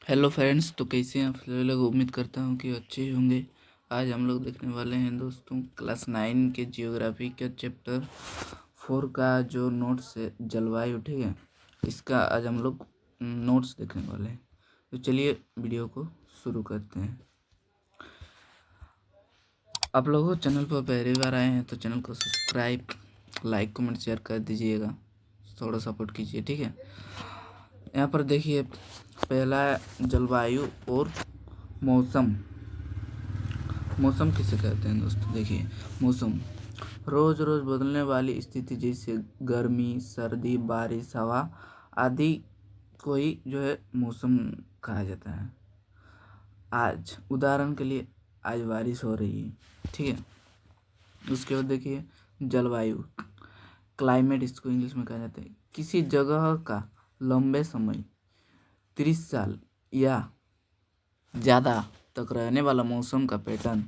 Hello friends, तो कैसे हैं आप सभी लोग। उम्मीद करता हूँ कि अच्छे ही होंगे। आज हम लोग देखने वाले हैं दोस्तों क्लास 9 के जियोग्राफी के चैप्टर 4 का जो नोट्स है जलवायु, ठीक है। इसका आज हम लोग नोट्स देखने वाले हैं। तो चलिए वीडियो को शुरू करते हैं। आप लोग चैनल पर पहली बार आए हैं तो चैनल को सब्सक्राइब, लाइक, कमेंट, शेयर कर दीजिएगा। थोड़ा सपोर्ट कीजिए, ठीक है। यहाँ पर देखिए, पहला है जलवायु और मौसम। मौसम किसे कहते हैं दोस्तों? देखिए, मौसम रोज रोज बदलने वाली स्थिति, जैसे गर्मी, सर्दी, बारिश, हवा आदि को ही जो है मौसम कहा जाता है। आज उदाहरण के लिए आज बारिश हो रही है, ठीक है। उसके बाद देखिए जलवायु, क्लाइमेट इसको इंग्लिश में कहा जाता है। किसी जगह का लंबे समय 30 साल या ज़्यादा तक रहने वाला मौसम का पैटर्न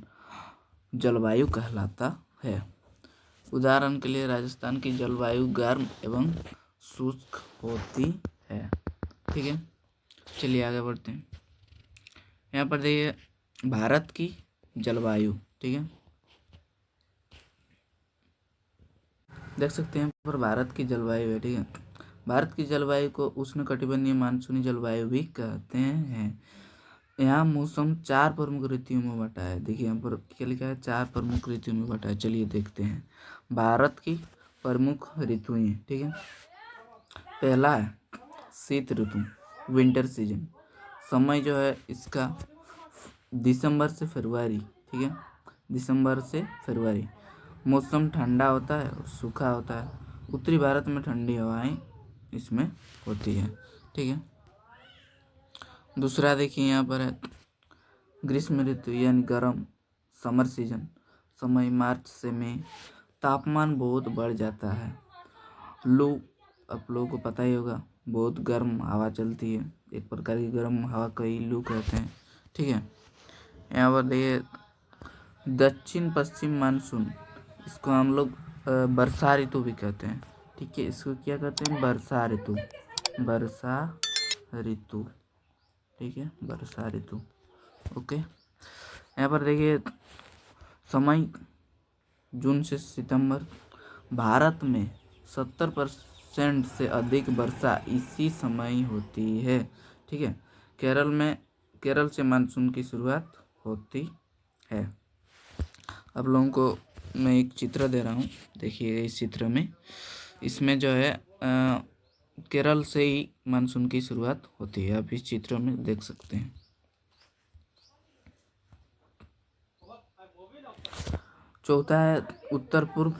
जलवायु कहलाता है। उदाहरण के लिए राजस्थान की जलवायु गर्म एवं शुष्क होती है, ठीक है। चलिए आगे बढ़ते हैं। यहाँ पर देखिए भारत की जलवायु, ठीक है। देख सकते हैं यहाँ पर भारत की जलवायु है, ठीक है। भारत की जलवायु को उष्णकटिबंधीय मानसूनी जलवायु भी कहते हैं। यहाँ मौसम 4 प्रमुख ऋतुओं में बटा है। देखिए यहाँ पर क्या लिखा है, 4 प्रमुख ऋतुओं में बटा है। चलिए देखते हैं भारत की प्रमुख ऋतुएं, ठीक है। पहला है शीत ऋतु, विंटर सीजन। समय जो है इसका दिसंबर से फरवरी, ठीक है। दिसंबर से फरवरी। मौसम ठंडा होता है और सूखा होता है। उत्तरी भारत में ठंडी हवाएं इसमें होती है, ठीक है। दूसरा देखिए यहाँ पर है ग्रीष्म ऋतु यानी गर्म, समर सीजन। समय मार्च से मई। तापमान बहुत बढ़ जाता है। लू, आप लोगों को पता ही होगा, बहुत गर्म हवा चलती है। एक प्रकार की गर्म हवा को ही लू कहते हैं, ठीक है। यहाँ पर देखिए दक्षिण पश्चिम मानसून, इसको हम लोग वर्षा ऋतु भी कहते हैं, ठीक है। इसको क्या कहते हैं? वर्षा ऋतु, वर्षा ऋतु, ठीक है, वर्षा ऋतु, ओके। यहाँ पर देखिए समय जून से सितंबर। भारत में 70% से अधिक वर्षा इसी समय होती है, ठीक है। केरल से मानसून की शुरुआत होती है। आप लोगों को मैं एक चित्र दे रहा हूँ, देखिए इस चित्र में, इसमें जो है केरल से ही मानसून की शुरुआत होती है। आप इस चित्र में देख सकते हैं। चौथा है उत्तर पूर्व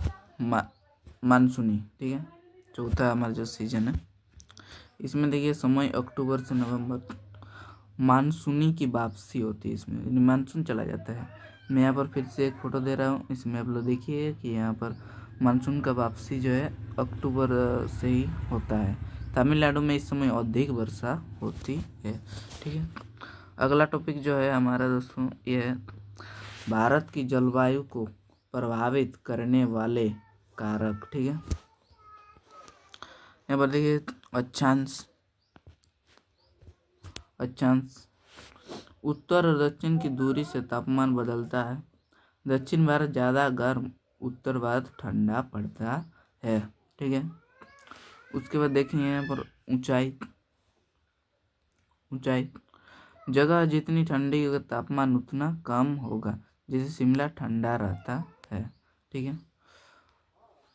मानसूनी, ठीक है। चौथा हमारा जो सीजन है, इसमें देखिए समय अक्टूबर से नवंबर। मानसूनी की वापसी होती है, इसमें मानसून चला जाता है। मैं यहाँ पर फिर से एक फ़ोटो दे रहा हूँ, इसमें आप लोग देखिए कि यहाँ पर मानसून का वापसी जो है अक्टूबर से ही होता है। तमिलनाडु में इस समय अधिक वर्षा होती है, ठीक है। अगला टॉपिक जो है हमारा दोस्तों, ये है भारत की जलवायु को प्रभावित करने वाले कारक, ठीक है। यहाँ पर देखिए अक्षांश उत्तर और दक्षिण की दूरी से तापमान बदलता है। दक्षिण भारत ज़्यादा गर्म, उत्तर भारत ठंडा पड़ता है, ठीक है। उसके बाद देखिए यहाँ पर ऊंचाई जगह जितनी ठंडी होगा तापमान उतना कम होगा। जैसे शिमला ठंडा रहता है, ठीक है।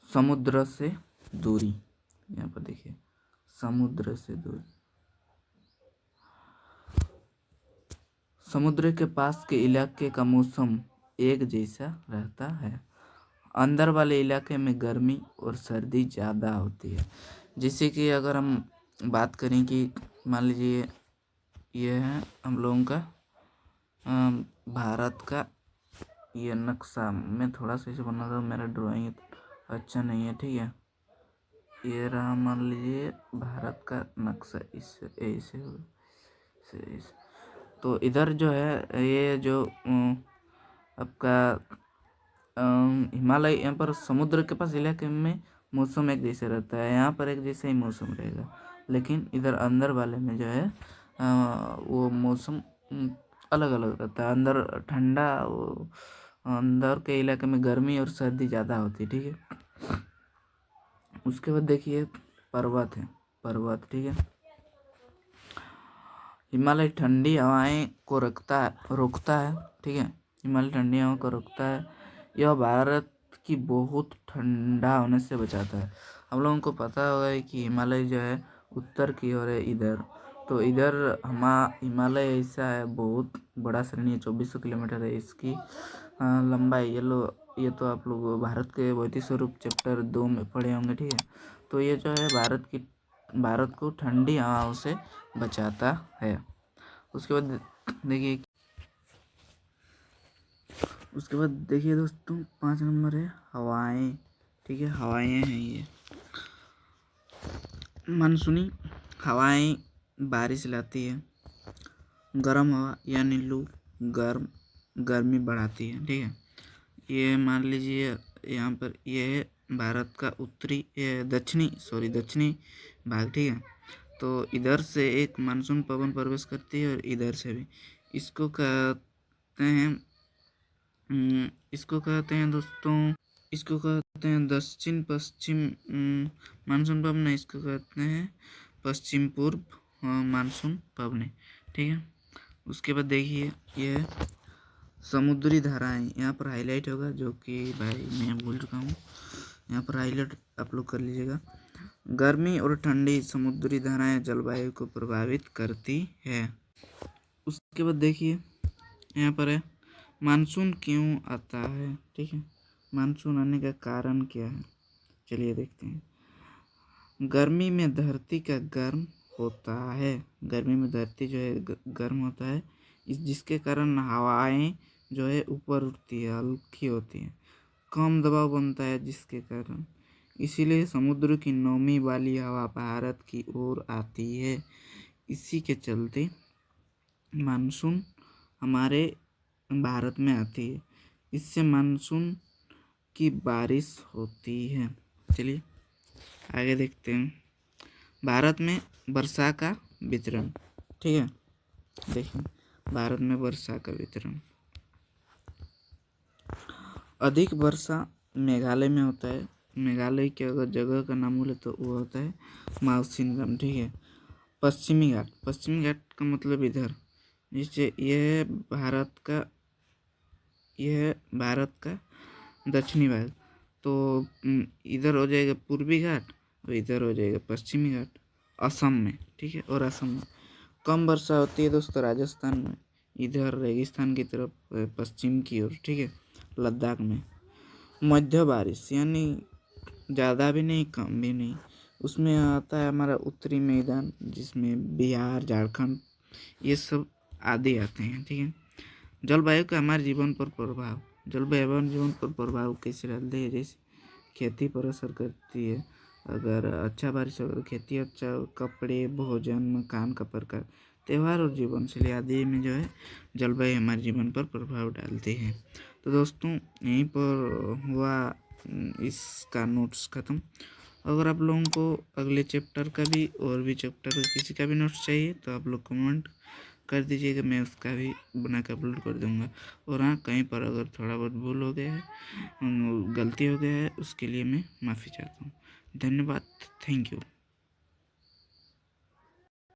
समुद्र से दूरी, यहाँ पर देखिए समुद्र से दूरी, समुद्र के पास के इलाके का मौसम एक जैसा रहता है। अंदर वाले इलाके में गर्मी और सर्दी ज़्यादा होती है। जैसे कि अगर हम बात करें कि मान लीजिए ये है हम लोगों का भारत का ये नक्शा। मैं थोड़ा सा इसे बना रहा हूँ, मेरा ड्राइंग अच्छा नहीं है, ठीक है। ये रहा मान लीजिए भारत का नक्शा, इससे ऐसे। तो इधर जो है ये जो आपका हिमालय, यहाँ पर समुद्र के पास इलाके में मौसम एक जैसे रहता है। यहाँ पर एक जैसा ही मौसम रहेगा, लेकिन इधर अंदर वाले में जो है वो मौसम अलग अलग रहता है। अंदर ठंडा, वो अंदर के इलाके में गर्मी और सर्दी ज़्यादा होती है, ठीक है। उसके बाद देखिए पर्वत है, पर्वत, ठीक है। हिमालय ठंडी हवाएं को रोकता है, ठीक है। हिमालय ठंडी हवाओं को रोकता है। यह भारत की बहुत ठंडा होने से बचाता है। हम लोगों को पता होगा कि हिमालय जो है उत्तर की ओर है इधर, तो इधर हिमालय ऐसा है, बहुत बड़ा श्रेणी है, 2400 किलोमीटर है इसकी लंबाई। ये तो आप लोग भारत के भौतिक स्वरूप चैप्टर 2 में पढ़े होंगे, ठीक है। तो ये जो है भारत को ठंडी हवाओं से बचाता है। उसके बाद देखिए दोस्तों 5 नंबर है हवाएं, ठीक है। हवाएं हैं ये मानसूनी हवाएं, बारिश लाती है। गर्म हवा यानी लू गर्मी बढ़ाती है, ठीक है। ये मान लीजिए यहाँ पर ये है भारत का दक्षिणी भाग, ठीक है। तो इधर से एक मानसून पवन प्रवेश करती है और इधर से भी। इसको कहते हैं दोस्तों, इसको कहते हैं दक्षिण पश्चिम मानसून पवनें। इसको कहते हैं पश्चिम पूर्व मानसून पवनें, ठीक है। उसके बाद देखिए ये समुद्री धाराएं, यहाँ पर हाईलाइट होगा, जो कि भाई मैं भूल चुका हूँ, यहाँ पर हाईलाइट आप लोग कर लीजिएगा। गर्मी और ठंडी समुद्री धाराएं जलवायु को प्रभावित करती है। उसके बाद देखिए यहाँ पर है मानसून क्यों आता है, ठीक है। मानसून आने का कारण क्या है, चलिए देखते हैं। गर्मी में धरती का गर्म होता है, गर्मी में धरती जो है गर्म होता है, जिसके कारण हवाएं जो है ऊपर उठती है, हल्की होती है, कम दबाव बनता है जिसके कारण, इसीलिए समुद्र की नमी वाली हवा भारत की ओर आती है। इसी के चलते मानसून हमारे भारत में आती है, इससे मानसून की बारिश होती है। चलिए आगे देखते हैं भारत में वर्षा का वितरण, ठीक है। देखिए भारत में वर्षा का वितरण, अधिक वर्षा मेघालय में होता है। मेघालय के अगर जगह का नाम बोले तो वो होता है माउसिनराम, ठीक है। पश्चिमी घाट का मतलब इधर, जिससे यह भारत का दक्षिणी भाग। तो इधर हो जाएगा पूर्वी घाट और इधर हो जाएगा पश्चिमी घाट असम में, ठीक है। और असम में कम वर्षा होती है दोस्तों राजस्थान में, इधर रेगिस्तान की तरफ पश्चिम की ओर, ठीक है। लद्दाख में मध्य बारिश यानी ज़्यादा भी नहीं कम भी नहीं, उसमें आता है हमारा उत्तरी मैदान, जिसमें बिहार झारखंड ये सब आदि आते हैं, ठीक है। जलवायु का हमारे जीवन पर प्रभाव, जलवायु हमारे जीवन पर प्रभाव कैसे डालती है, जैसे खेती पर असर करती है। अगर अच्छा बारिश हो, खेती अच्छा हो, कपड़े, भोजन, मकान का प्रकार, त्यौहार और जीवन शैली आदि में जो है जलवायु हमारे जीवन पर प्रभाव डालती है। तो दोस्तों यहीं पर हुआ इसका नोट्स ख़त्म। अगर आप लोगों को अगले चैप्टर का भी और भी चैप्टर किसी का भी नोट्स चाहिए तो आप लोग कमेंट कर दीजिएगा, मैं उसका भी बना के अपलोड कर दूंगा। और हाँ, कहीं पर अगर थोड़ा बहुत भूल हो गया है, गलती हो गया है, उसके लिए मैं माफ़ी चाहता हूँ। धन्यवाद, थैंक यू।